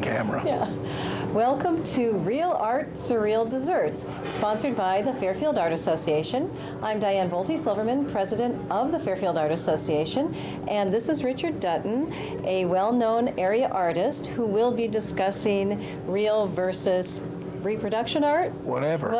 camera. Yeah. Welcome to Real Art, Surreal Desserts, sponsored by the Fairfield Art Association. I'm Diane Bolte-Silverman, president of the Fairfield Art Association, and this is Richard Dutton, a well-known area artist who will be discussing real versus reproduction art? Whatever.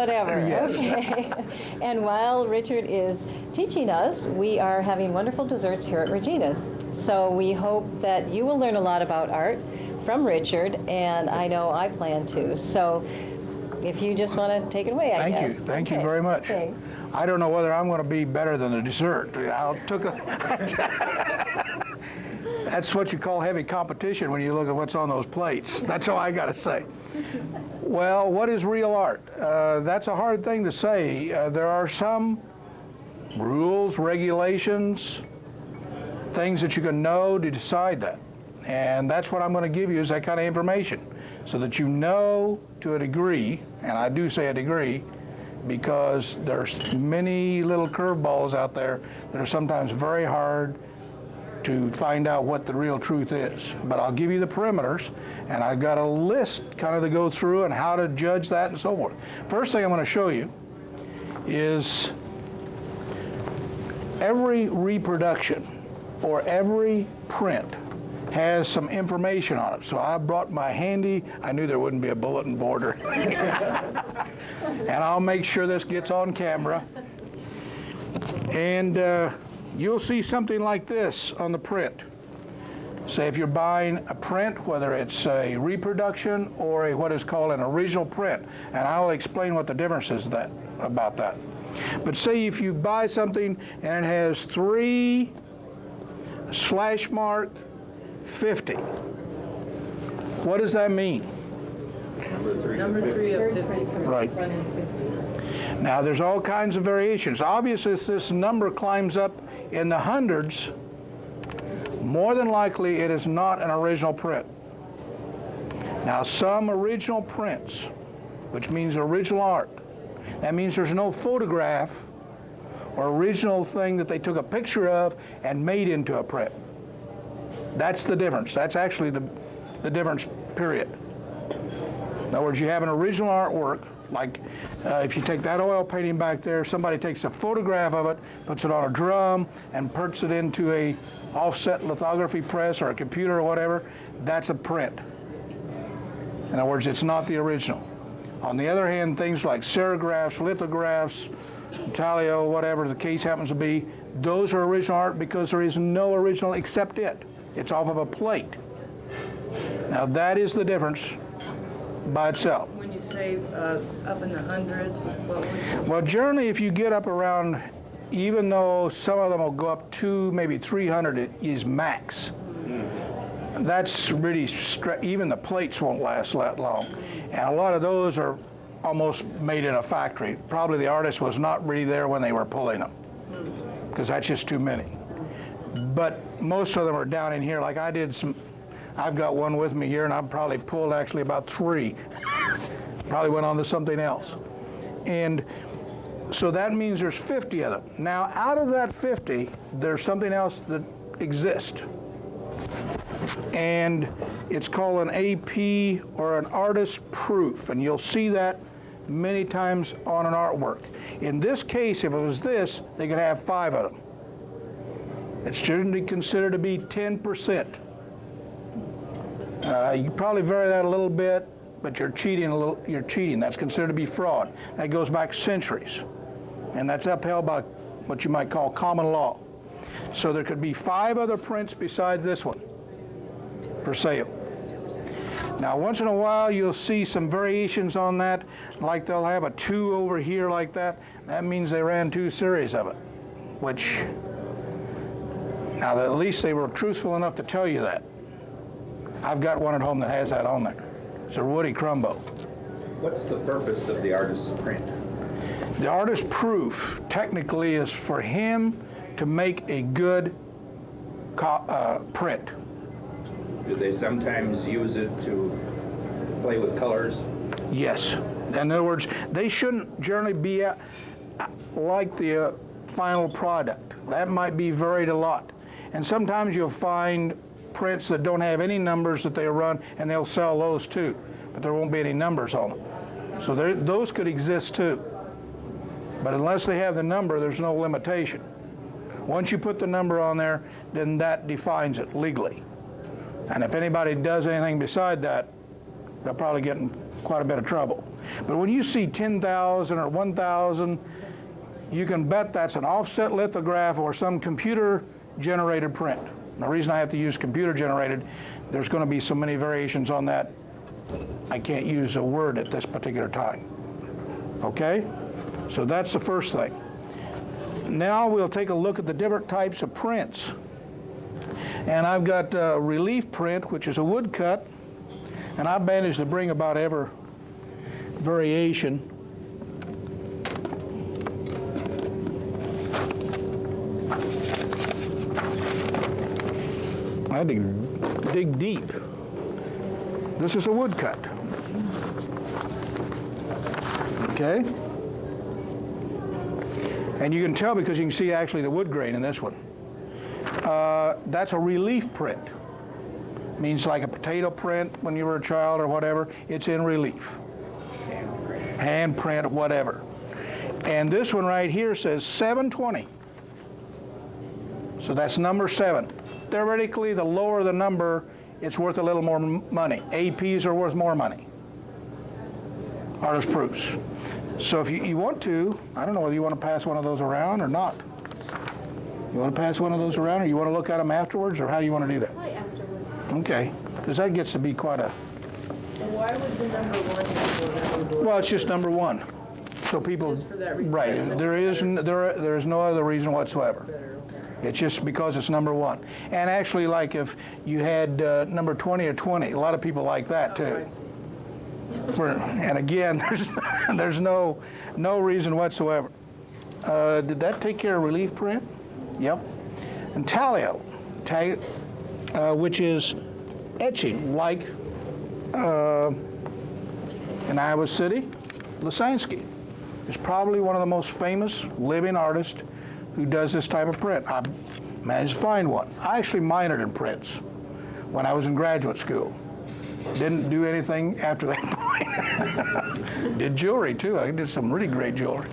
Yes. Okay. And while Richard is teaching us, we are having wonderful desserts here at Regina's. So we hope that you will learn a lot about art from Richard, and I know I plan to. So if you just want to take it away, I guess. Thank you very much. Thanks. I don't know whether I'm going to be better than the dessert. That's what you call heavy competition when you look at what's on those plates. That's all I got to say. Well, what is real art? That's a hard thing to say. There are some rules, regulations, things that you can know to decide that. And that's what I'm going to give you, is that kind of information, so that you know to a degree, and I do say a degree, because there's many little curveballs out there that are sometimes very hard to find out what the real truth is. But I'll give you the perimeters, and I've got a list kind of to go through and how to judge that and so forth. First thing I'm going to show you is every reproduction or every print has some information on it. So I brought my handy, I knew there wouldn't be a bulletin board or and I'll make sure this gets on camera. And you'll see something like this on the print. Say if you're buying a print, whether it's a reproduction or what is called an original print, and I'll explain what the difference is about that. But say if you buy something and it has 3 /50, what does that mean? Number 3 of 50. Right. Front end 50. Now there's all kinds of variations. Obviously, if this number climbs up in the hundreds, more than likely it is not an original print. Now some original prints, which means original art, that means there's no photograph or original thing that they took a picture of and made into a print. That's the difference. That's actually the difference, period. In other words, you have an original artwork, like if you take that oil painting back there, somebody takes a photograph of it, puts it on a drum, and puts it into a offset lithography press or a computer or whatever, that's a print. In other words, it's not the original. On the other hand, things like serigraphs, lithographs, intaglio, whatever the case happens to be, those are original art because there is no original except it. It's off of a plate. Now that is the difference by itself. When you say up in the hundreds, what was it? Well, generally if you get up around, even though some of them will go up to maybe 300 is max. That's really, even the plates won't last that long. And a lot of those are almost made in a factory. Probably the artist was not really there when they were pulling them, because that's just too many. But most of them are down in here, like I did some. I've got one with me here, and I've probably pulled actually about 3. Probably went on to something else. And so that means there's 50 of them. Now, out of that 50, there's something else that exists. And it's called an AP, or an artist proof. And you'll see that many times on an artwork. In this case, if it was this, they could have 5 of them. It's generally considered to be 10%. You probably vary that a little bit, but you're cheating a little. You're cheating. That's considered to be fraud. That goes back centuries, and that's upheld by what you might call common law. So there could be 5 other prints besides this one for sale. Now, once in a while, you'll see some variations on that, like they'll have a 2 over here like that. That means they ran 2 series of it, which, now at least they were truthful enough to tell you that. I've got one at home that has that on there. It's a Woody Crumbo. What's the purpose of the artist's print? The artist's proof technically is for him to make a good print. Do they sometimes use it to play with colors? Yes. In other words, they shouldn't generally be like the final product. That might be varied a lot. And sometimes you'll find prints that don't have any numbers that they run, and they'll sell those too, but there won't be any numbers on them. So those could exist too. But unless they have the number, there's no limitation. Once you put the number on there, then that defines it legally. And if anybody does anything beside that, they'll probably get in quite a bit of trouble. But when you see 10,000 or 1,000, you can bet that's an offset lithograph or some computer-generated print. And the reason I have to use computer-generated, there's going to be so many variations on that, I can't use a word at this particular time. Okay? So that's the first thing. Now we'll take a look at the different types of prints. And I've got a relief print, which is a woodcut, and I've managed to bring about every variation. I had to dig deep. This is a woodcut. Okay? And you can tell because you can see actually the wood grain in this one. That's a relief print. Means like a potato print when you were a child or whatever, it's in relief. Hand print, whatever. And this one right here says 720. So that's number 7. Theoretically, the lower the number, it's worth a little more money. APs are worth more money. Artist proofs. So if you want to, I don't know whether you want to pass one of those around or not. You want to pass one of those around, or you want to look at them afterwards, or how do you want to do that? Why afterwards? Okay, because that gets to be quite a... And why would the number 1 have number 1? Well, it's just number 1. So people... Just for that reason? Right, there is no other reason whatsoever. Better, okay. It's just because it's number 1. And actually, like if you had number 20 or 20, a lot of people like that too. And again, there's no reason whatsoever. Did that take care of relief print? Yep. And talio, which is etching, like in Iowa City, Lisansky is probably one of the most famous living artists who does this type of print. I managed to find one. I actually minored in prints when I was in graduate school. Didn't do anything after that point. Did jewelry too. I did some really great jewelry.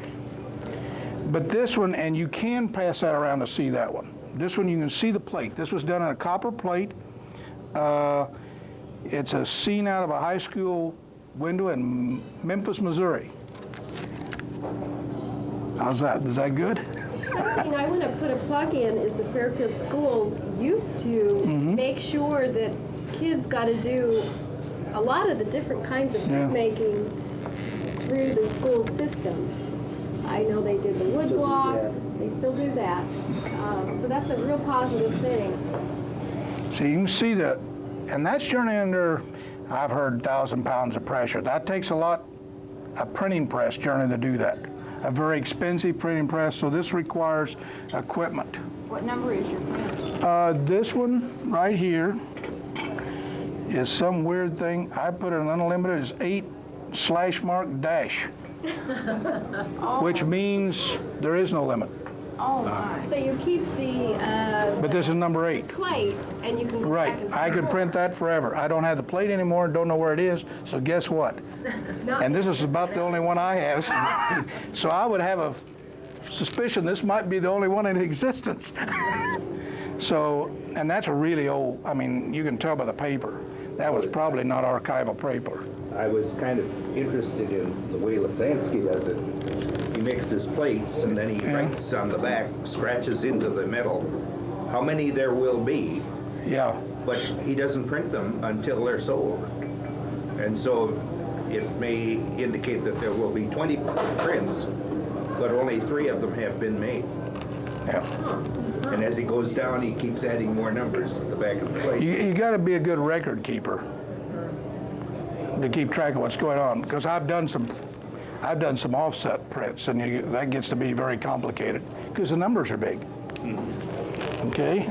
But this one, and you can pass that around to see that one. This one you can see the plate. This was done on a copper plate. It's a scene out of a high school window in Memphis, Missouri. How's that? Is that good? Something I want to put a plug in is the Fairfield schools used to make sure that kids got to do a lot of the different kinds of printmaking through the school system. I know they did the woodblock, they still do that. So that's a real positive thing. So you can see that, and that's journey under, I've heard 1,000 pounds of pressure. That takes a printing press journey to do that. A very expensive printing press, so this requires equipment. What number is your print? This one right here is some weird thing. I put an unlimited as 8/dash, which means there is no limit. Oh, my. So you keep the But this is number 8. plate, and you can go Right, back and I could print that forever. I don't have the plate anymore, don't know where it is, so guess what? And this is about the only one I have. So I would have a suspicion this might be the only one in existence. So, and that's a really old, I mean, you can tell by the paper. That was probably not archival paper. I was kind of interested in the way Lisansky does it. He mixes plates and then he writes on the back, scratches into the metal, how many there will be. Yeah. But he doesn't print them until they're sold. And so it may indicate that there will be 20 prints, but only 3 of them have been made. Yeah. And as he goes down, he keeps adding more numbers at the back of the plate. You got to be a good record keeper to keep track of what's going on, because I've done some offset prints, and that gets to be very complicated because the numbers are big. Okay.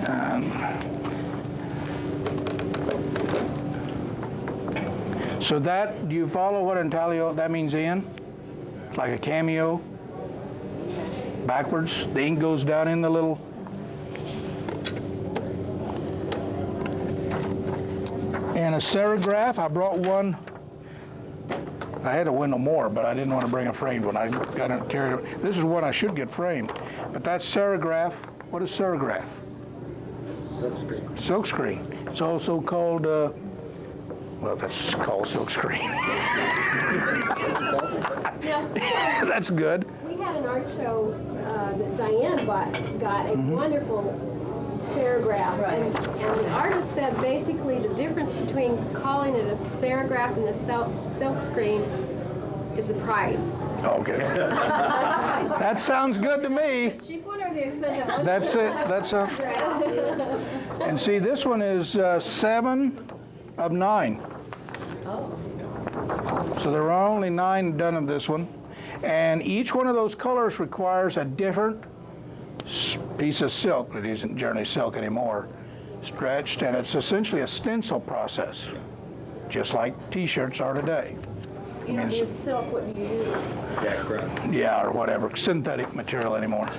So that, do you follow what intaglio, that means in? It's like a cameo. Backwards, the ink goes down in the little. Serigraph, I brought one. I had a window more, but I didn't want to bring a framed one. I got it carried. This is one I should get framed, but that's Serigraph. What is Serigraph? Silkscreen. It's also called, well, that's called silkscreen. Yes. That's good. We had an art show that Diane got a wonderful serigraph. Right. And the artist said basically the difference between calling it a serigraph and a silk screen is the price. Okay. That sounds good to me. Cheap one or the expensive one? That's it. That's a. And see, this one is 7 of 9. Oh. So there are only 9 done of this one. And each one of those colors requires a different piece of silk that isn't generally silk anymore, stretched, and it's essentially a stencil process, just like T-shirts are today. You don't use silk, what do you use? Background. Yeah, or whatever, synthetic material anymore.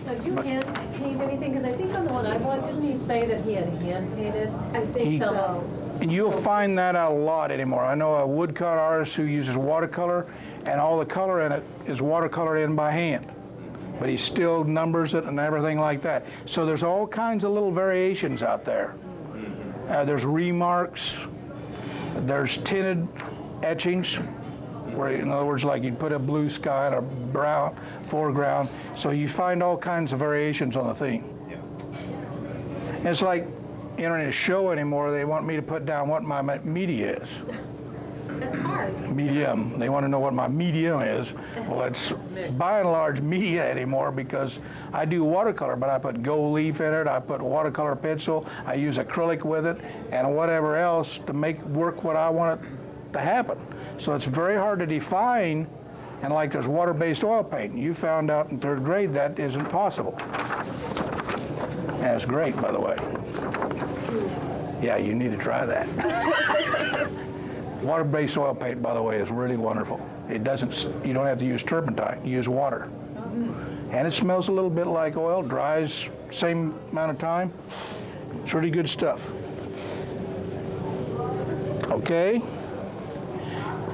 Now, do you hand paint anything? Because I think on the one I bought, didn't he say that he had hand painted? I think Some so. of those. And you'll find that out a lot anymore. I know a woodcut artist who uses watercolor, and all the color in it is watercolored in by hand. But he still numbers it and everything like that. So there's all kinds of little variations out there. There's remarks, there's tinted etchings, where, in other words, like you'd put a blue sky and a brown foreground. So you find all kinds of variations on the theme. Yeah. And it's like, you know, in a show anymore, they want me to put down what my media is. That's hard. Medium. They want to know what my medium is. Well, it's by and large media anymore because I do watercolor, but I put gold leaf in it, I put watercolor pencil, I use acrylic with it, and whatever else to make work what I want it to happen. So it's very hard to define, and like there's water-based oil paint. You found out in 3rd grade that isn't possible. And it's great, by the way. Yeah, you need to try that. Water-based oil paint, by the way, is really wonderful. It doesn't, you don't have to use turpentine, you use water. And it smells a little bit like oil, dries same amount of time. It's really good stuff. Okay.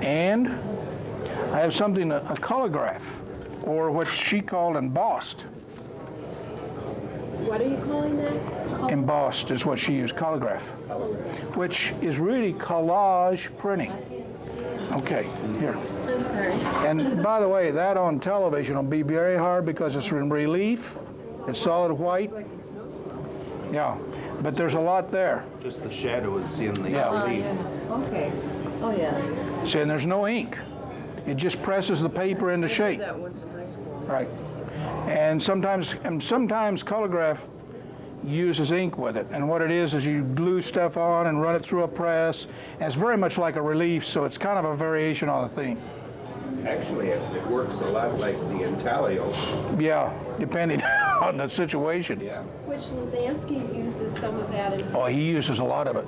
And I have something, a colorgraph, or what she called embossed. What are you calling that? Embossed is what she used, colorgraph, which is really collage printing. Okay, here. I'm sorry. And by the way, that on television will be very hard because it's in relief, it's solid white. Yeah, but there's a lot there. Just the shadows in the Yeah. Oh, relief. yeah. Okay. Oh, yeah. See, and there's no ink. It just presses the paper into shape. That once in high school. Right. And sometimes colorgraph uses ink with it. And what it is you glue stuff on and run it through a press. And it's very much like a relief, so it's kind of a variation on the theme. Actually, it works a lot like the intaglio. Yeah, depending on the situation. Yeah. Which Lazansky uses some of that in Oh, he uses a lot of it.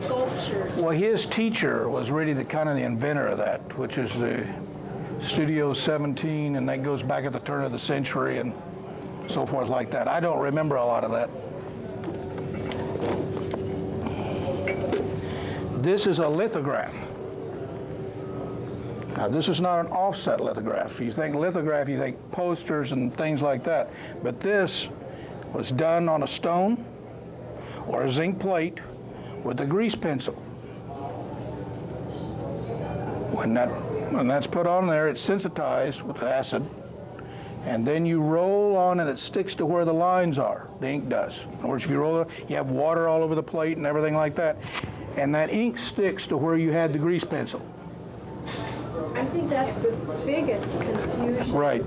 sculpture. Well, his teacher was really the kind of the inventor of that, which is the Studio 17, and that goes back at the turn of the century and so forth like that. I don't remember a lot of that. This is a lithograph. Now, this is not an offset lithograph. You think lithograph, you think posters and things like that. But this was done on a stone or a zinc plate with a grease pencil. When that's put on there, it's sensitized with acid, and then you roll on and it sticks to where the lines are. The ink does. In other words, if you roll it, you have water all over the plate and everything like that, and that ink sticks to where you had the grease pencil. I think that's the biggest confusion Right.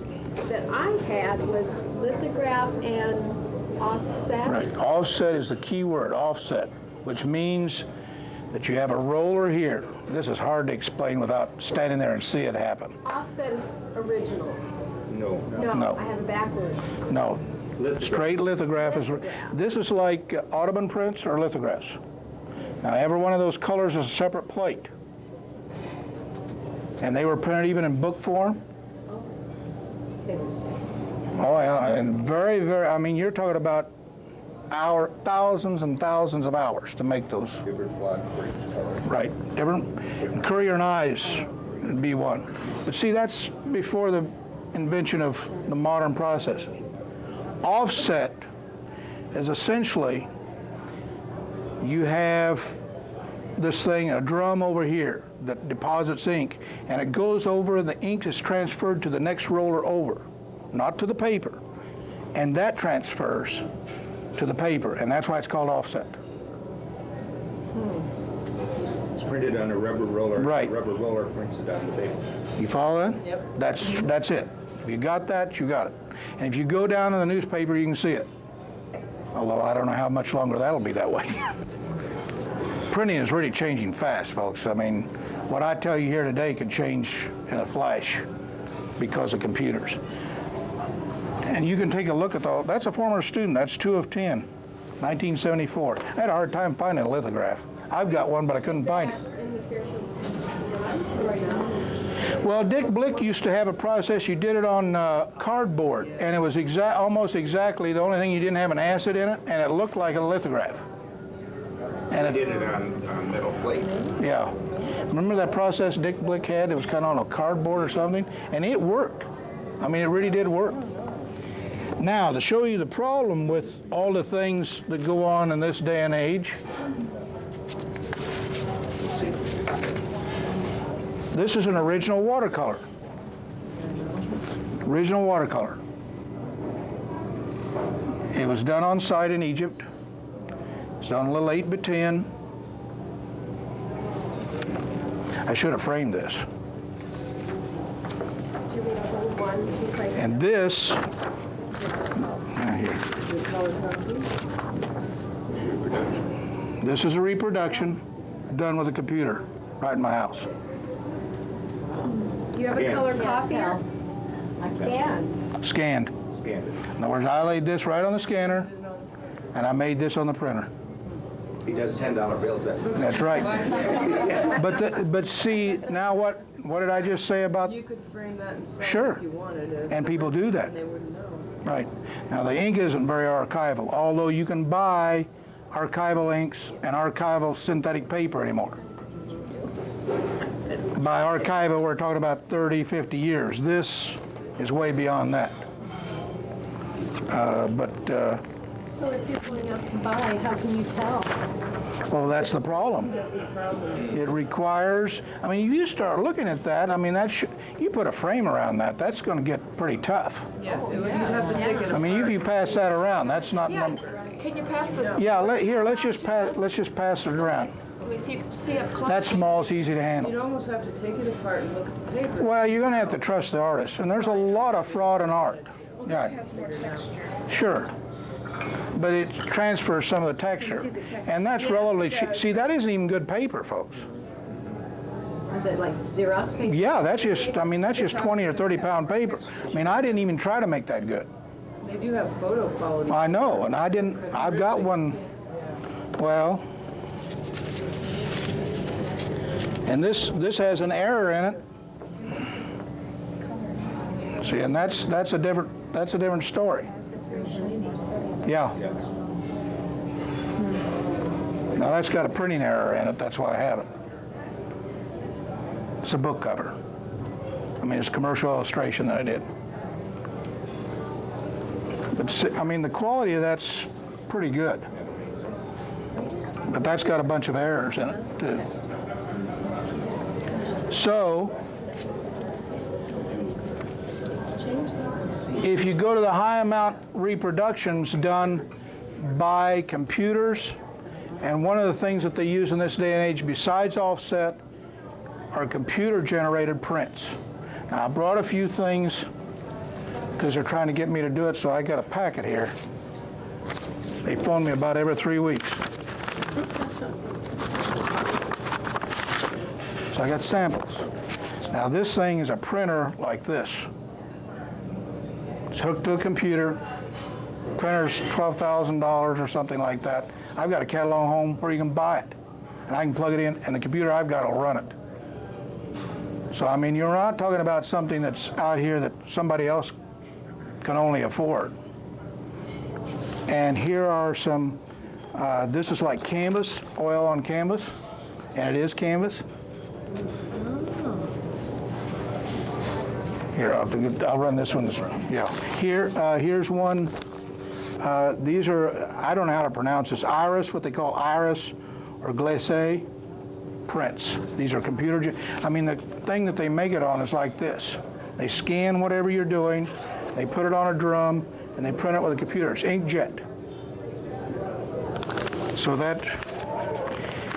that I had was lithograph and offset. Right. Offset is the key word, offset, which means that you have a roller here. This is hard to explain without standing there and see it happen. Offset is original. No. No, I have it backwards. No. Lithograph. Straight lithograph is, this is like Audubon prints or lithographs. Now, every one of those colors is a separate plate. And they were printed even in book form. They were sick. Oh, yeah, and very, very, I mean, you're talking about thousands and thousands of hours to make those. Different font for each color. Right, different. And Courier and Eyes would be one. But see, that's before the invention of the modern process. Offset is essentially, you have this thing, a drum over here that deposits ink, and it goes over and the ink is transferred to the next roller over, not to the paper. And that transfers to the paper, and that's why it's called offset. It's printed on a rubber roller. Right. The rubber roller prints it on the paper. You follow that? Yep. That's it. If you got that, you got it. And if you go down in the newspaper, you can see it. Although I don't know how much longer that'll be that way. Printing is really changing fast, folks. I mean, what I tell you here today could change in a flash because of computers. And you can take a look at that's a former student. That's 2 of 10, 1974. I had a hard time finding a lithograph. I've got one, but I couldn't find it. In the Fairfield schools right now. Well, Dick Blick used to have a process. You did it on cardboard, and it was almost exactly the only thing you didn't have an acid in it, and it looked like a lithograph. And I did it on metal plate. Yeah. Remember that process Dick Blick had? It was kind of on a cardboard or something, and it worked. I mean, it really did work. Now, to show you the problem with all the things that go on in this day and age, this is an original watercolor. Original watercolor. It was done on site in Egypt. It's done a little 8x10. I should have framed this. Do you want to hold one? He's like, And this, here. This is a reproduction done with a computer right in my house. do you have a Scan. color Yeah, copier? I scan. Scanned. Scanned it. In other words, I laid this right on the scanner, and I made this on the printer. He does $10 bills that. That's right. But see, now what did I just say about, You could frame that and sell Sure. it if you wanted it. and people do that. And they wouldn't know. Right. Now, the ink isn't very archival, although you can buy archival inks and archival synthetic paper anymore. By archival, we're talking about 30, 50 years. This is way beyond that. So if you're going up to buy, how can you tell? Well, that's the problem. It requires, I mean, if you start looking at that, I mean, you put a frame around that, that's going to get pretty tough. Yeah, you'd have to take it I mean, if you pass that around, that's not. Can you pass the, Yeah, let's just pass it around. if you see it close? That small is easy to You'd handle. almost have to take it apart and look at the paper. Well, you're going to have to trust the artist, and there's a lot of fraud in art. Yeah, sure. But it transfers some of the texture, and that's relatively cheap. See, that isn't even good paper, folks. Is it like Xerox paper? Yeah, that's just 20 or 30 pound paper. I mean, I didn't even try to make that good. They do have photo quality. I know, and I've got one, well, and this has an error in it. See, and that's a different story. Yeah. Now that's got a printing error in it, that's why I have it. It's a book cover. I mean, it's a commercial illustration that I did. But see, I mean, the quality of that's pretty good. But that's got a bunch of errors in it, too. So, if you go to the high amount reproductions done by computers, and one of the things that they use in this day and age besides offset are computer-generated prints. Now, I brought a few things because they're trying to get me to do it, so I got a packet here. They phone me about every 3 weeks. So I got samples. Now, this thing is a printer like this. It's hooked to a computer. Printer's $12,000 or something like that. I've got a catalog home where you can buy it. And I can plug it in, and the computer I've got will run it. So, I mean, you're not talking about something that's out here that somebody else can only afford. And here are some, this is like canvas, oil on canvas, and it is canvas. Here, I'll run this one. Yeah. Here, here's one. These are, I don't know how to pronounce this, iris, what they call iris or glacé prints. These are I mean, the thing that they make it on is like this. They scan whatever you're doing, they put it on a drum, and they print it with a computer. It's inkjet. So that,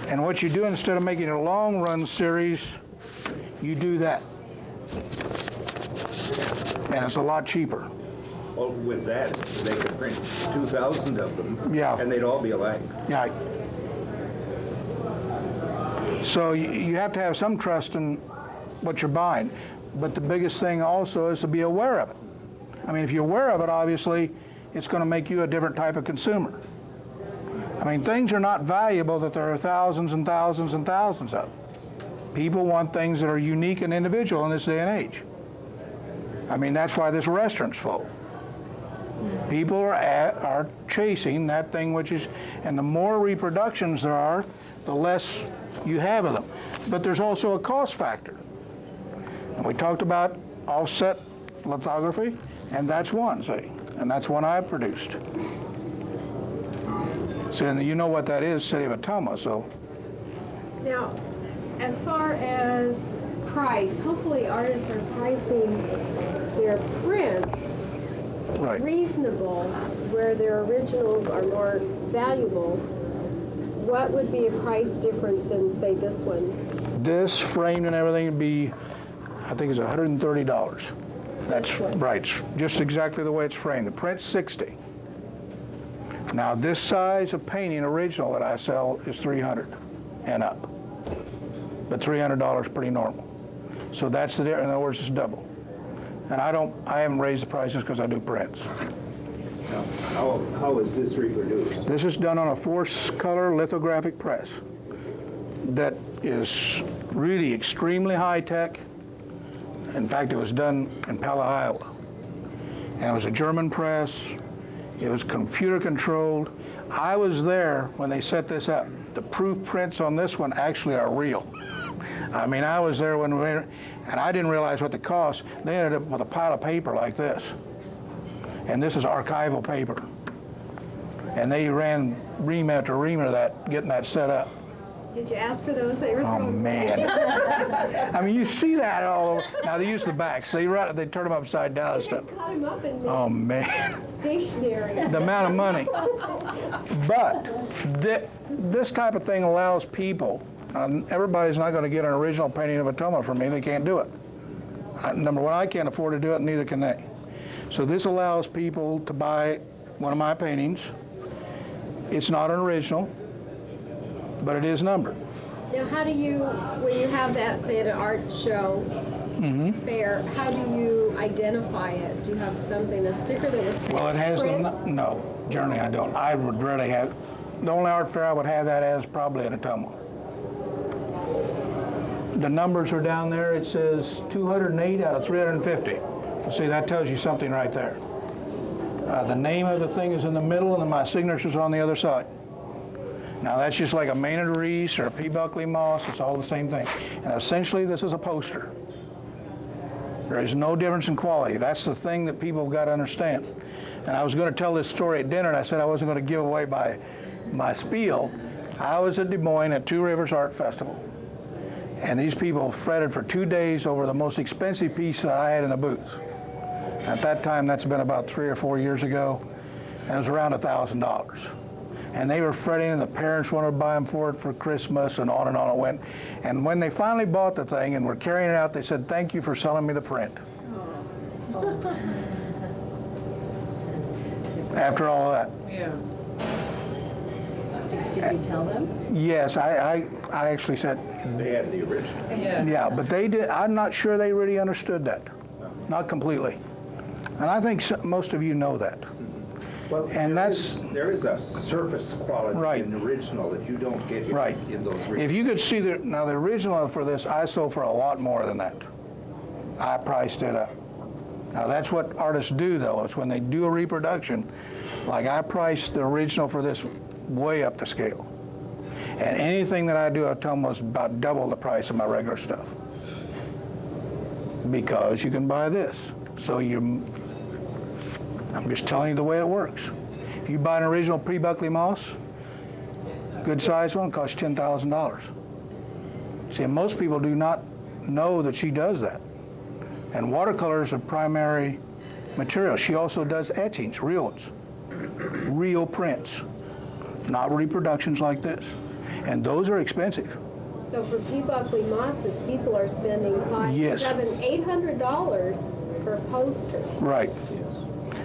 and what you do instead of making a long run series, you do that. And it's a lot cheaper. Well, with that, they could print 2,000 of them. Yeah. And they'd all be alike. Yeah. So you have to have some trust in what you're buying. But the biggest thing also is to be aware of it. I mean, if you're aware of it, obviously, it's going to make you a different type of consumer. I mean, things are not valuable that there are thousands and thousands and thousands of. People want things that are unique and individual in this day and age. I mean, that's why this restaurant's full. People are chasing that thing which is, and the more reproductions there are, the less you have of them. But there's also a cost factor. And we talked about offset lithography, and that's one, see? And that's one I produced. So and you know what that is, City of Atoma, so. Now, as far as price, hopefully artists are pricing their prints Right. reasonable, where their originals are more valuable. What would be a price difference in, say, this one? This framed and everything would be, I think it's $130. That's right, it's just exactly the way it's framed. The print's $60. Now this size of painting original that I sell is $300 and up. But $300 is pretty normal. So that's the difference. In other words, it's double. And I haven't raised the prices because I do prints. Now, how is this reproduced? This is done on a force color lithographic press that is really extremely high tech. In fact, it was done in Pella, Iowa. And it was a German press. It was computer controlled. I was there when they set this up. The proof prints on this one actually are real. I mean, I was there when and I didn't realize what the cost. They ended up with a pile of paper like this. And this is archival paper. And they ran ream after ream of that, getting that set up. Did you ask for those? Oh, man. I mean, you see that all over. Now, they use the backs. They turn them upside down and stuff. Cut them up and make Oh, man. stationary. The amount of money. But this type of thing allows people, everybody's not going to get an original painting of Atoma from me. They can't do it. Number one, I can't afford to do it, and neither can they. So this allows people to buy one of my paintings. It's not an original, but it is numbered. Now, how do you, when you have that, say, at an art show, fair, how do you identify it? Do you have something, a sticker that would say Well, it has print? no, generally I don't. I would really have, the only art fair I would have that as probably at Atoma. The numbers are down there. It says 208 out of 350. See, that tells you something right there. The name of the thing is in the middle, and then my signature's on the other side. Now, that's just like a Maynard Reese or a P. Buckley Moss. It's all the same thing. And essentially, this is a poster. There is no difference in quality. That's the thing that people have got to understand. And I was going to tell this story at dinner, and I said I wasn't going to give away my spiel. I was at Des Moines at Two Rivers Art Festival. And these people fretted for 2 days over the most expensive piece that I had in the booth. At that time, that's been about 3 or 4 years ago, and it was around $1,000. And they were fretting, and the parents wanted to buy them for it for Christmas, and on it went. And when they finally bought the thing and were carrying it out, they said, "Thank you for selling me the print." After all that. Yeah. Did you tell them? Yes, I actually said, They had the original. yeah, but they did. I'm not sure they really understood that. Not completely. And I think most of you know that. Well, And there is a surface quality Right. in the original that you don't get Right. in those If you could see the original for this, I sold for a lot more than that. I priced it up. Now that's what artists do, though. It's when they do a reproduction, Like I priced the original for this way up the scale. And anything that I do, I tell them was about double the price of my regular stuff. Because you can buy this. So I'm just telling you the way it works. If you buy an original pre-Buckley moss, good size one, costs $10,000. See, most people do not know that she does that. And watercolor is a primary material. She also does etchings, real ones, real prints, not reproductions like this. And those are expensive. So for P. Buckley mosses, people are spending $500, Yes. $700, $800 for posters. Right.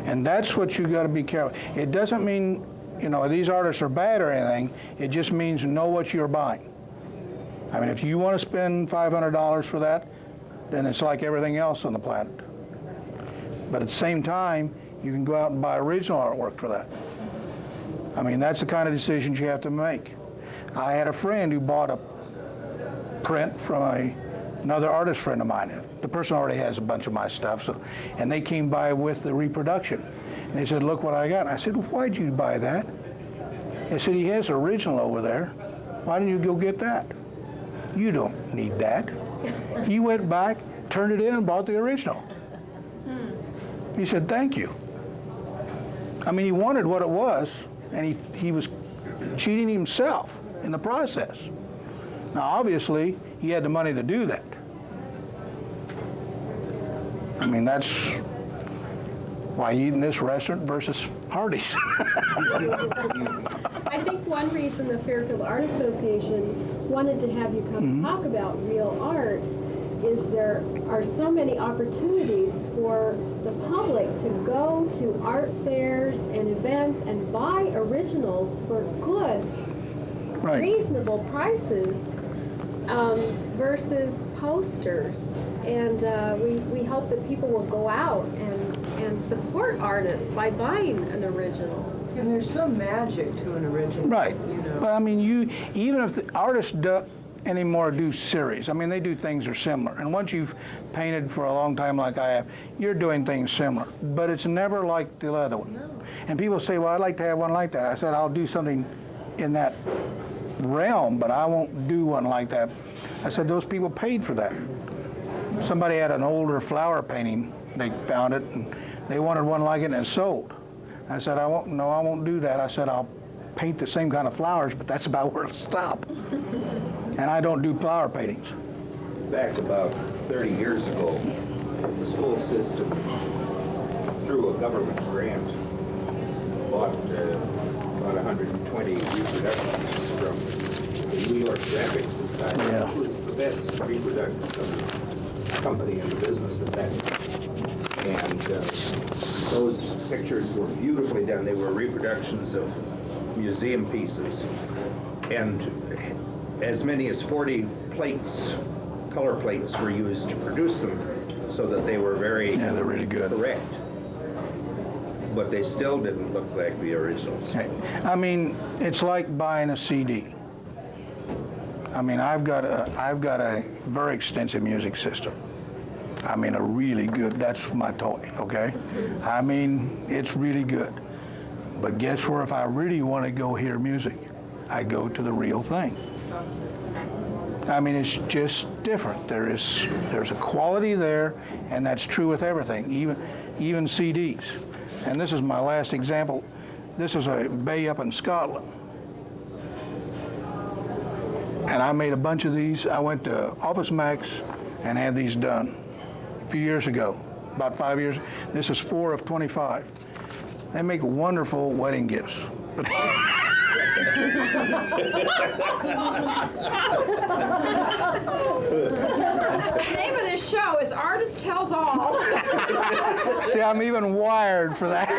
And that's what you got to be careful. It doesn't mean, you know, these artists are bad or anything. It just means know what you're buying. I mean, if you want to spend $500 for that, then it's like everything else on the planet. But at the same time, you can go out and buy original artwork for that. I mean, that's the kind of decisions you have to make. I had a friend who bought a print from another artist friend of mine. The person already has a bunch of my stuff, and they came by with the reproduction. And they said, look what I got. I said, well, why'd you buy that? They said, he has the original over there. Why didn't you go get that? You don't need that. He went back, turned it in, and bought the original. He said, thank you. I mean, he wanted what it was, and he was cheating himself in the process. Now, obviously, he had the money to do that. I mean, that's why you eat in this restaurant versus Hardee's. I think one reason the Fairfield Art Association wanted to have you come talk about real art is there are so many opportunities for the public to go to art fairs and events and buy originals for good, reasonable prices versus posters. And we hope that people will go out and support artists by buying an original. And there's some magic to an original. Right. You know. Well, I mean, even if the artists anymore do series, I mean, they do things that are similar. And once you've painted for a long time like I have, you're doing things similar. But it's never like the other one. No. And people say, well, I'd like to have one like that. I said, I'll do something in that realm, but I won't do one like that. I said, those people paid for that. Somebody had an older flower painting. They found it, and they wanted one like it, and it sold. I said, I won't do that. I said, I'll paint the same kind of flowers, but that's about where it'll stop. And I don't do flower paintings. Back about 30 years ago, the school system, through a government grant, bought about 120 reproductions from the New York Graphic Society, which was the best reproduction company in the business at that time. And those pictures were beautifully done. They were reproductions of museum pieces. And as many as 40 plates, color plates, were used to produce them so that they were very they're really good. Correct. But they still didn't look like the originals. I mean, it's like buying a CD. I mean, I've got a very extensive music system. I mean, a really good, that's my toy, okay? I mean, it's really good. But guess where, if I really want to go hear music, I go to the real thing. I mean, it's just different. There's a quality there, and that's true with everything, even CDs. And this is my last example. This is a bay up in Scotland. And I made a bunch of these. I went to Office Max and had these done a few years ago, about 5 years. This is 4 of 25. They make wonderful wedding gifts. The name of this show is Artist Tells All. See, I'm even wired for that.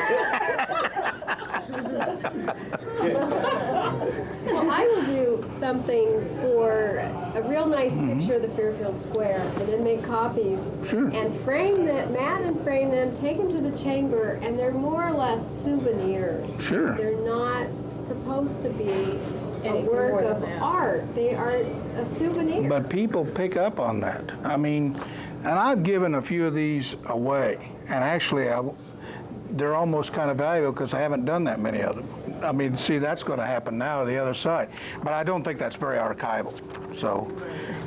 Well, I will do something for a real nice picture of the Fairfield Square, and then make copies and frame them, mat and frame them, take them to the chamber, and they're more or less souvenirs. Sure. They're not supposed to be a work of art. They are a souvenir. But people pick up on that. I mean, and I've given a few of these away. And actually, they're almost kind of valuable because I haven't done that many of them. I mean, see, that's going to happen now, the other side. But I don't think that's very archival. So,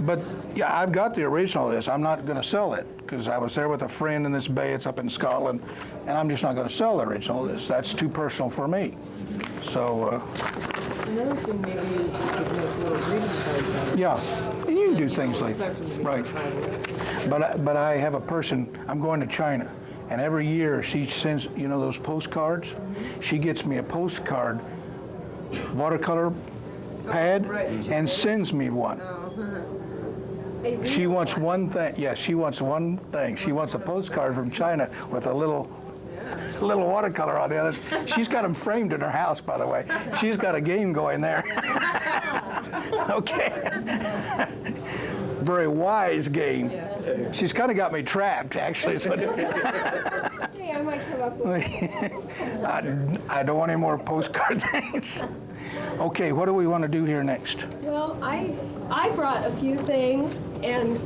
but yeah, I've got the original of this. I'm not going to sell it because I was there with a friend in this bay. It's up in Scotland, and I'm just not going to sell the original of this. That's too personal for me. So, Another thing maybe is you could make little greeting cards out of it. yeah, and you can do things like Expect them to be right. archival. But I have a person. I'm going to China, and every year she sends, you know, those postcards. She gets me a postcard, watercolor pad, right. and sends me one. She wants one thing. Yeah, she wants one thing. She wants a postcard from China with a little watercolor on the other. She's got them framed in her house, by the way. She's got a game going there. Okay. Very wise game. She's kind of got me trapped, actually. Hey, I might come up with I don't want any more postcard things. Okay, what do we want to do here next? Well, I brought a few things, and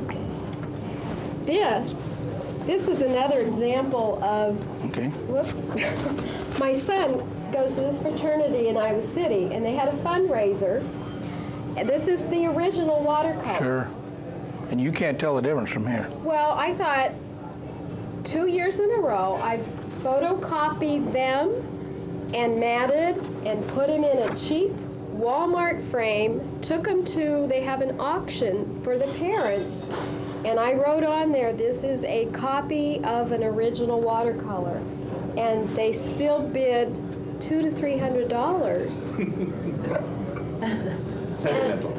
this is another example of, Okay. whoops, my son goes to this fraternity in Iowa City, and they had a fundraiser, and this is the original watercolor. Sure. And you can't tell the difference from here. Well, I thought 2 years in a row, I've photocopied them and matted and put them in a cheap Walmart frame, took them to, they have an auction for the parents, and I wrote on there, this is a copy of an original watercolor. And they still bid $200 to $300. Sentimental.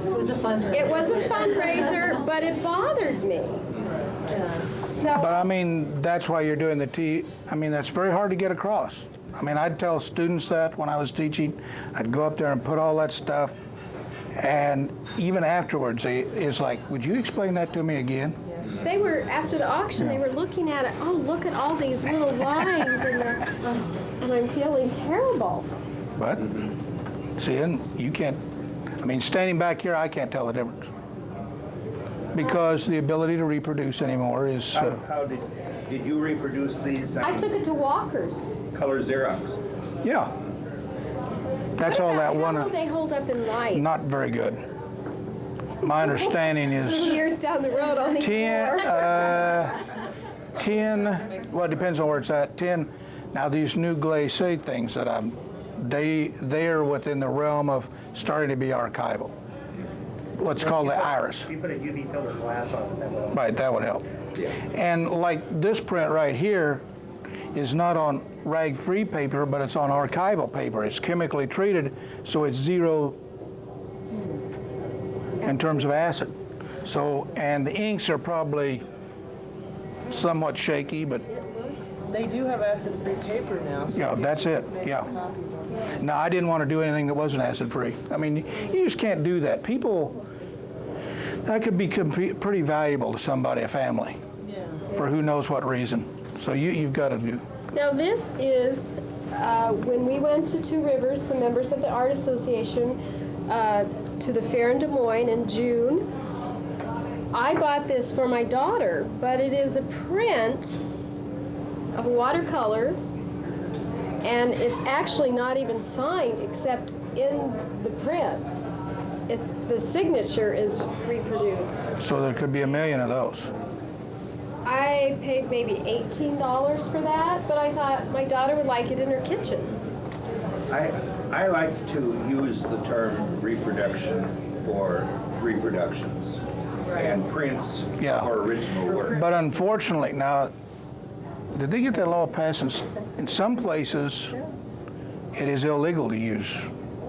It was a fundraiser. It was a fundraiser, but it bothered me. So, But I mean, that's why you're doing the I mean, that's very hard to get across. I mean, I'd tell students that when I was teaching. I'd go up there and put all that stuff. And even afterwards, it's like, would you explain that to me again? they were, after the auction, they were looking at it, oh, look at all these little lines, and I'm feeling terrible. But, see, and you can't, I mean, standing back here, I can't tell the difference. Because the ability to reproduce anymore is, How did you reproduce these I took it to Walker's. color Xerox? yeah. That's all that How one, will they hold up in light? not very good. My understanding is Years down the road, only 10, four. 10, well, it depends on where it's at, 10. Now, these new glacé things that they are within the realm of starting to be archival. What's called the iris. If you put a UV filter glass on it, that will. Right, that would help. And like this print right here is not on rag-free paper, but it's on archival paper. It's chemically treated, so it's zero in terms of acid. So, and the inks are probably somewhat shaky, but They do have acid-free paper now. So yeah, that's it, yeah. copies of it. No, I didn't want to do anything that wasn't acid-free. I mean, you just can't do that. People, that could be pretty valuable to somebody, a family, Yeah. for who knows what reason. So you've got to do. Now this is, when we went to Two Rivers, some members of the Art Association, to the fair in Des Moines in June. I bought this for my daughter, but it is a print of a watercolor, and it's actually not even signed except in the print. The signature is reproduced. So there could be 1 million of those. I paid maybe $18 for that, but I thought my daughter would like it in her kitchen. I like to use the term reproduction for reproductions and prints Yeah. for original work. But unfortunately, now, did they get that law passed? In some places, it is illegal to use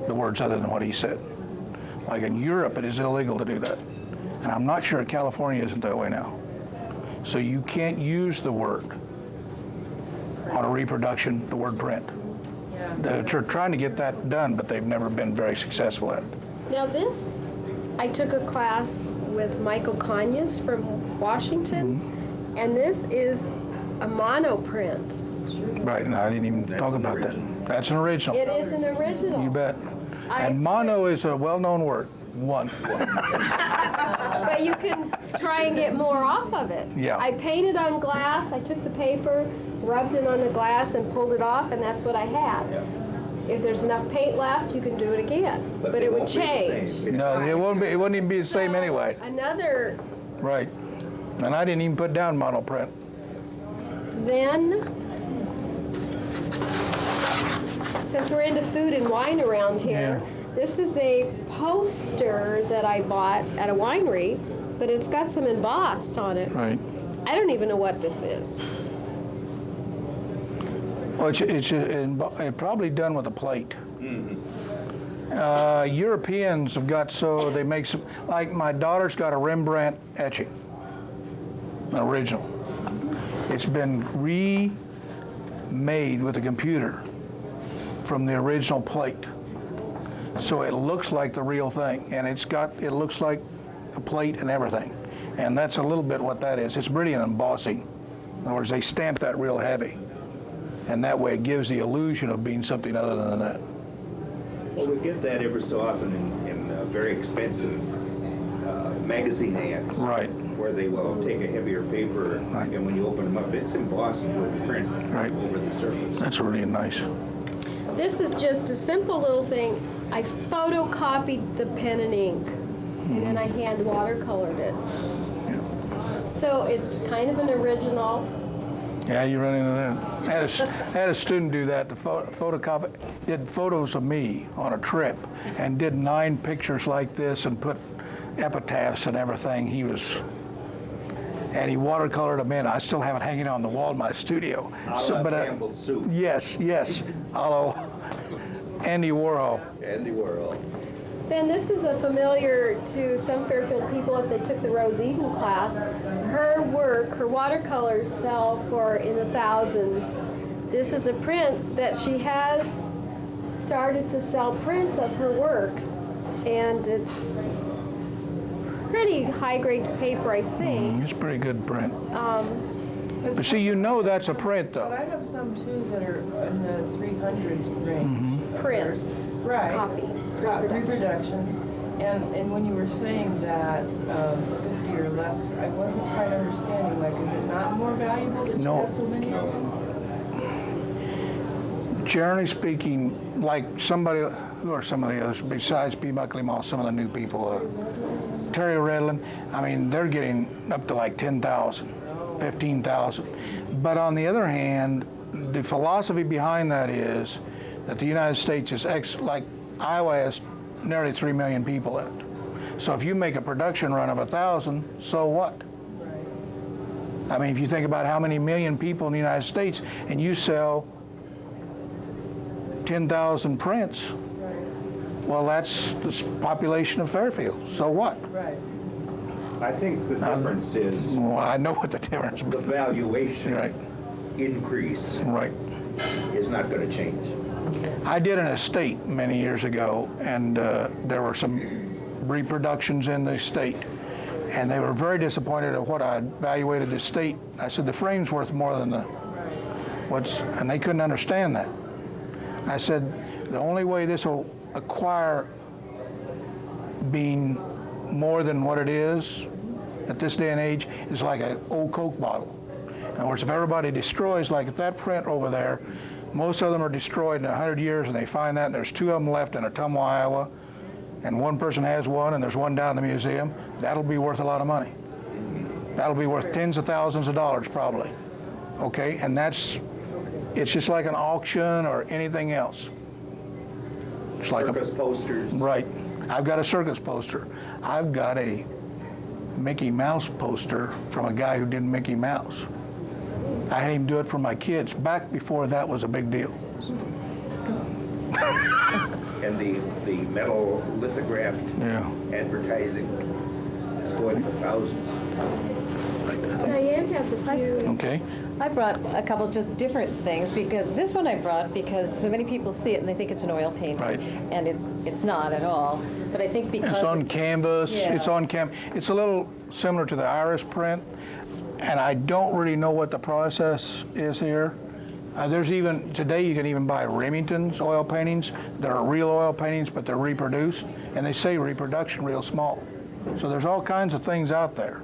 the words other than what he said. Like in Europe, it is illegal to do that. And I'm not sure California isn't that way now. So you can't use the word on a reproduction, the word print. They're trying to get that done, but they've never been very successful at it. Now this, I took a class with Michael Conyers from Washington, and this is a monoprint. Right, and I didn't even talk about that. That's an original. It is an original. You bet. And mono is a well-known word. One. But you can try and get more off of it. Yeah. I painted on glass. I took the paper, rubbed it on the glass, and pulled it off, and that's what I had. Yeah. If there's enough paint left, you can do it again. But they it would won't be the change. same. No, it won't be. It wouldn't even be the same So, anyway. Another, Right. And I didn't even put down monoprint. then, since we're into food and wine around here, this is a poster that I bought at a winery, but it's got some embossed on it. Right. I don't even know what this is. Well, it's probably done with a plate. Europeans have got so they make some, like my daughter's got a Rembrandt etching, an original. It's been remade with a computer from the original plate. So it looks like the real thing, and it looks like a plate and everything. And that's a little bit what that is. It's brilliant embossing. In other words, they stamp that real heavy. And that way it gives the illusion of being something other than that. Well, we get that every so often in very expensive magazine ads. Right. Where they will take a heavier paper, Right. and when you open them up, it's embossed with print Right. over the surface. That's really nice. This is just a simple little thing. I photocopied the pen and ink, and then I hand watercolored it. So it's kind of an original. Yeah, you run into that. I had a student do that. The photocopy did photos of me on a trip, and did 9 pictures like this, and put epitaphs and everything. He watercolored them in. I still have it hanging on the wall in my studio. A la Campbell's soup. Yes, a la Andy Warhol. Andy Warhol. Then this is a familiar to some Fairfield people if they took the Rose Eden class. Her work, her watercolors sell for in the thousands. This is a print that she has started to sell prints of her work, and it's pretty high-grade paper, I think. It's pretty good print. But But see, you know that's a print, But though. I have some too that are in the 300 range. Prints, Right. copies, Reproductions. And when you were saying that 50 or less, I wasn't quite understanding. Like, is it not more valuable that No. she has so many of them? Generally speaking, like somebody, who are some of the others besides B. Buckley Moss, some of the new people, Terry Redlin, I mean, they're getting up to like 10,000, 15,000. But on the other hand, the philosophy behind that is that the United States is, like Iowa has nearly 3 million people in it. So if you make a production run of 1,000, so what? I mean, if you think about how many million people in the United States, and you sell 10,000 prints, well, that's the population of Fairfield. So what? Right. I think the difference is Well, I know what the difference the is. valuation Right, increase right. is not going to change. I did an estate many years ago, and there were some reproductions in the estate, and they were very disappointed at what I evaluated the estate. I said, the frame's worth more than the and they couldn't understand that. I said, the only way this will acquire being more than what it is at this day and age is like an old Coke bottle. In other words, if everybody destroys, like if that print over there, most of them are destroyed in 100 years, and they find that, and there's 2 of them left in Ottumwa, Iowa, and one person has one, and there's one down in the museum, that'll be worth a lot of money. That'll be worth tens of thousands of dollars probably. Okay, and it's just like an auction or anything else. It's like Circus posters. Right. I've got a circus poster. I've got a Mickey Mouse poster from a guy who did Mickey Mouse. I had him do it for my kids back before that was a big deal. And the metal lithographed advertising is going for thousands. Diane has a few. Okay. I brought a couple just different things, because this one I brought because so many people see it and they think it's an oil painting. Right. And it's not at all. But I think because It's on canvas. Yeah. It's on It's a little similar to the iris print, and I don't really know what the process is here. There's even, today you can even buy Remington's oil paintings. They're real oil paintings, but they're reproduced, and they say reproduction real small. So there's all kinds of things out there.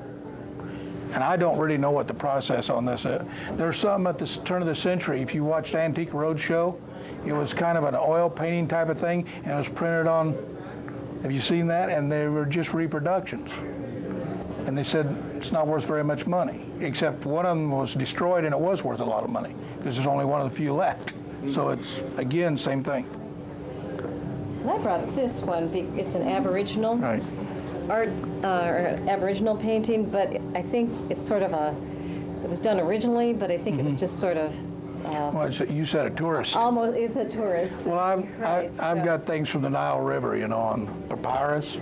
And I don't really know what the process on this is. There's some at the turn of the century, if you watched Antique Roadshow, it was kind of an oil painting type of thing, and it was printed on, have you seen that? And they were just reproductions. And they said it's not worth very much money, except one of them was destroyed and it was worth a lot of money because there's only one of the few left. So it's, again, same thing. And I brought this one. It's an Aboriginal Right. art, or Aboriginal painting, but I think it's sort of it was done originally, but I think it was just sort of, Well, you said a tourist. almost, it's a tourist. Well, I've got things from the Nile River, you know, on papyrus.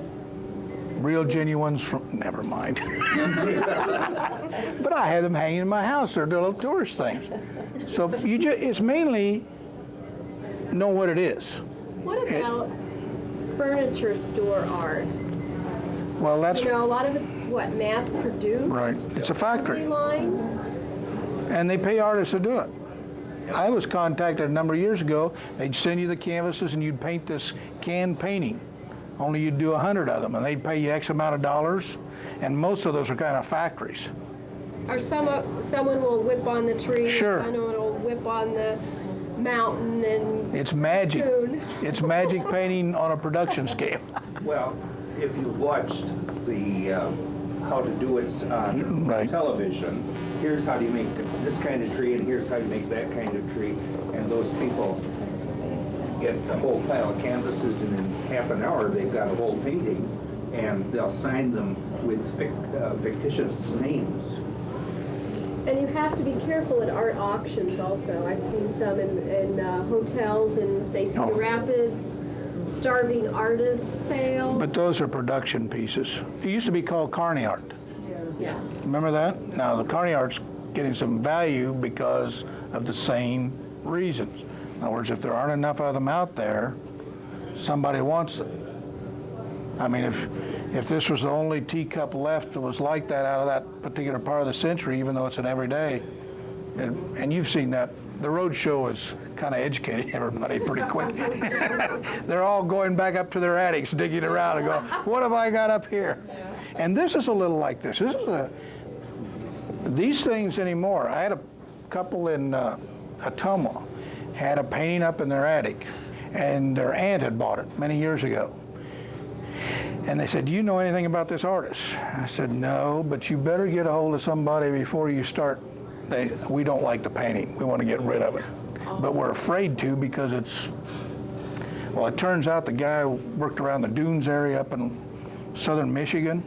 Real genuines from, never mind. But I have them hanging in my house. They're little tourist things. So it's mainly know what it is. What about furniture store art? Well, that's, You know, a lot of it's, what, mass produced? right. It's a factory. Line? And they pay artists to do it. I was contacted a number of years ago. They'd send you the canvases and you'd paint this canned painting. Only you'd do 100 of them, and they'd pay you X amount of dollars, and most of those are kind of factories. Or someone will whip on the tree. Sure. Someone will whip on the mountain and It's magic. soon. It's magic painting on a production scale. Well, if you watched the How to Do It on Right. television, here's how do you make this kind of tree, and here's how you make that kind of tree, and those people get a whole pile of canvases, and in half an hour they've got a whole painting, and they'll sign them with fictitious names. And you have to be careful at art auctions also. I've seen some in hotels in, say, Cedar Oh. Rapids, starving artist sale. But those are production pieces. It used to be called carny art. Yeah. Remember that? Now the carny art's getting some value because of the same reasons. In other words, if there aren't enough of them out there, somebody wants it. I mean, if this was the only teacup left that was like that out of that particular part of the century, even though it's an everyday, and you've seen that, the road show is kind of educating everybody pretty quick. They're all going back up to their attics, digging around and going, what have I got up here? And this is a little like this. This is these things anymore. I had a couple in Ottumwa, had a painting up in their attic, and their aunt had bought it many years ago. And they said, do you know anything about this artist? I said, no, but you better get a hold of somebody before you start. We don't like the painting. We want to get rid of it. But we're afraid to because it's, well, it turns out the guy worked around the dunes area up in southern Michigan.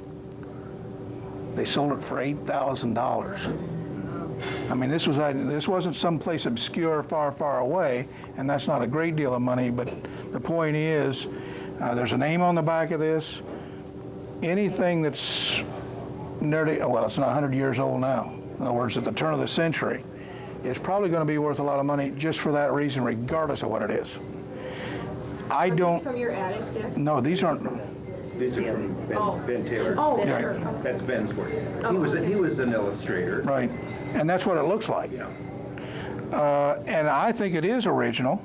They sold it for $8,000. I mean, this wasn't someplace obscure, far, far away, and that's not a great deal of money, but the point is, there's a name on the back of this. Anything that's nearly, well, it's not 100 years old now. In other words, at the turn of the century, it's probably going to be worth a lot of money just for that reason, regardless of what it is. I don't. From your attic, Dick? No, these aren't. These are from Ben Taylor. Oh, Yeah. sure. That's Ben's work. He was an illustrator. Right, and that's what it looks like. Yeah. And I think it is original.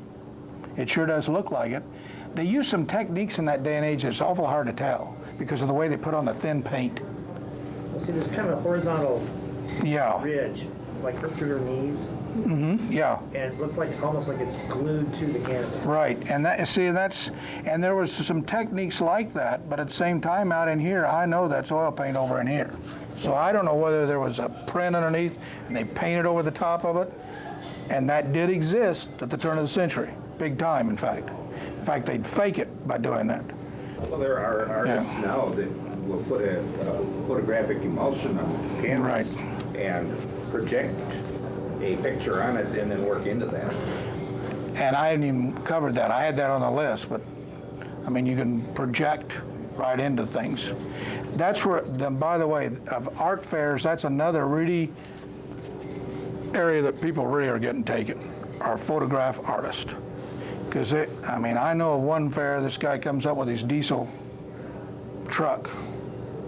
It sure does look like it. They used some techniques in that day and age that's awful hard to tell because of the way they put on the thin paint. Well, see, there's kind of a horizontal Yeah. ridge, like through your knees, Yeah. and it looks like almost like it's glued to the canvas. Right, and and there was some techniques like that, but at the same time out in here, I know that's oil paint over in here. So I don't know whether there was a print underneath and they painted over the top of it, and that did exist at the turn of the century, big time, in fact. In fact, they'd fake it by doing that. Well, there are artists now that will put a photographic emulsion on the canvas and project a picture on it and then work into that. And I hadn't even covered that. I had that on the list, but I mean, you can project right into things. That's where, by the way, of art fairs, that's another really area that people really are getting taken, are photograph artists. Because I mean, I know of one fair, this guy comes up with his diesel truck.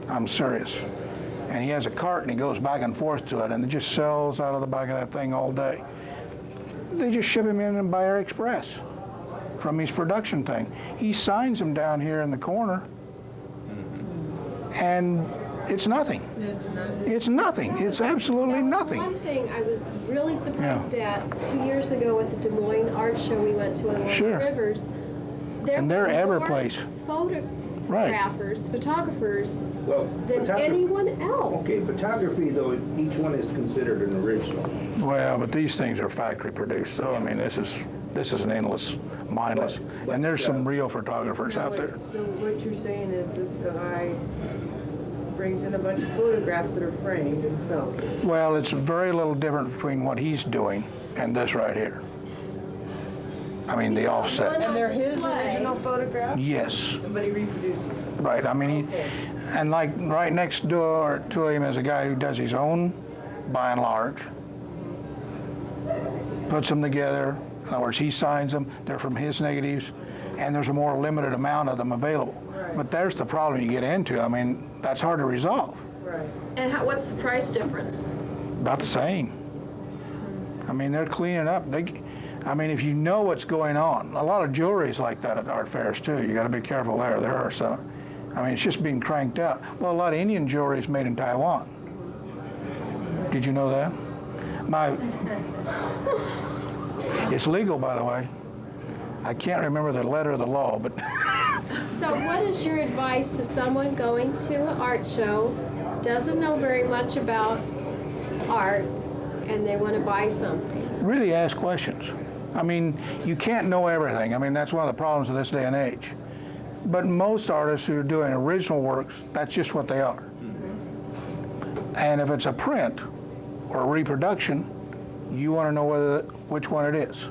I'm serious. And he has a cart and he goes back and forth to it and it just sells out of the back of that thing all day. They just ship him in by Air Express from his production thing. He signs them down here in the corner, and it's nothing. It's nothing. It's absolutely nothing. One thing I was really surprised at 2 years ago at the Des Moines art show we went to in Sure. Rivers. And they're were every more place. Photographers, photographers Well, than anyone else. Okay, photography, though, each one is considered an original. Well, but these things are factory produced, though. I mean, this is an endless, mindless. But, And there's some real photographers out there. So what you're saying is this guy brings in a bunch of photographs that are framed and sells them. Well, it's very little different between what he's doing and this right here. I mean, the offset. And they're his Display. original photographs? Yes, But he reproduces them. right. I mean, and like right next door to him is a guy who does his own, by and large, puts them together. In other words, he signs them. They're from his negatives, and there's a more limited amount of them available. Right. But there's the problem you get into. I mean, that's hard to resolve. Right. And what's the price difference? About the same. I mean, they're cleaning up. I mean, if you know what's going on, a lot of jewelry's like that at art fairs too. You got to be careful there. There are some. I mean, it's just being cranked out. Well, a lot of Indian jewelry is made in Taiwan. Did you know that? It's legal, by the way. I can't remember the letter of the law, but So what is your advice to someone going to an art show, doesn't know very much about art, and they want to buy something? really ask questions. I mean, you can't know everything. I mean, that's one of the problems of this day and age. But most artists who are doing original works, that's just what they are. And if it's a print or a reproduction, you want to know which one it is.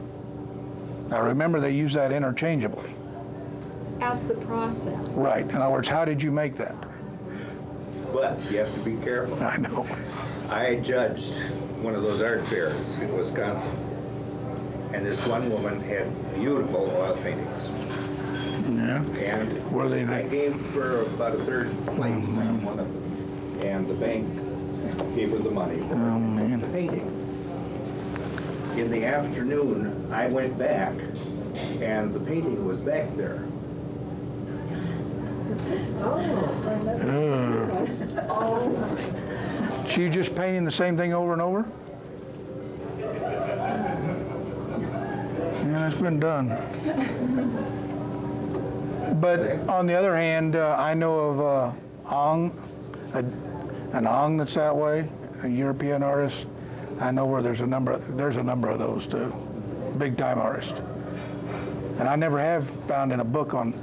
Now remember, they use that interchangeably. Ask the process. Right. In other words, how did you make that? But you have to be careful. I know. I judged one of those art fairs in Wisconsin, and this one woman had beautiful oil paintings. Yeah. And What do they I think? gave her about a third place on one of them, and the bank gave her the money for Oh, man. the painting. In the afternoon, I went back, and the painting was back there. She just painting the same thing over and over? Yeah, it's been done. But on the other hand, I know of an Ong that's that way, a European artist. I know where there's a number of those too, big time artists. And I never have found in a book on.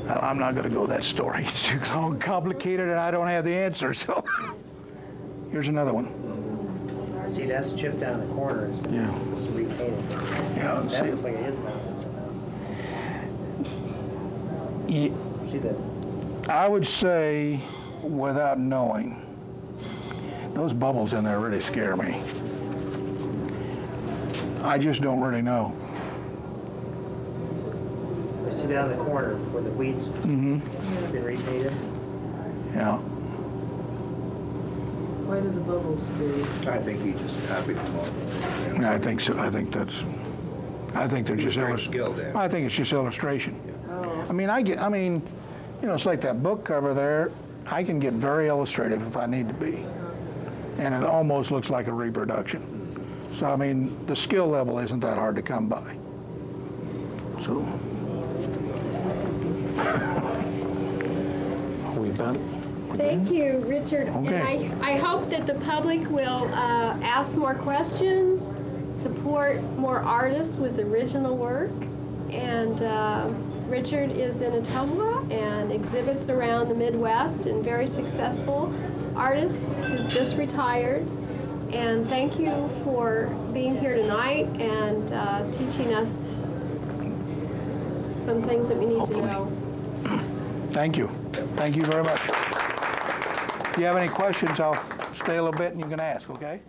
I'm not going to go that story. It's too long, complicated, and I don't have the answer. So here's another one. See, that's chipped down in the corner. Yeah. It's repainted. Yeah. That See, looks like it is mounted somehow. See that? I would say, without knowing, those bubbles in there really scare me. I just don't really know. See down in the corner where the weeds Mm-hmm. have been repainted. Yeah. Why do the bubbles stay? I think he just copied them all. I think so. I think they're just very skilled at it. I think it's just illustration. Oh. I mean, it's like that book cover there. I can get very illustrative if I need to be. And it almost looks like a reproduction. So, I mean, the skill level isn't that hard to come by. So, are we done? Thank you, Richard. Okay. And I hope that the public will ask more questions, support more artists with original work. And Richard is in Ottumwa and exhibits around the Midwest, and very successful artist who's just retired. And thank you for being here tonight and teaching us some things that we need Hopefully. to know. Thank you. Thank you very much. If you have any questions, I'll stay a little bit and you can ask, okay?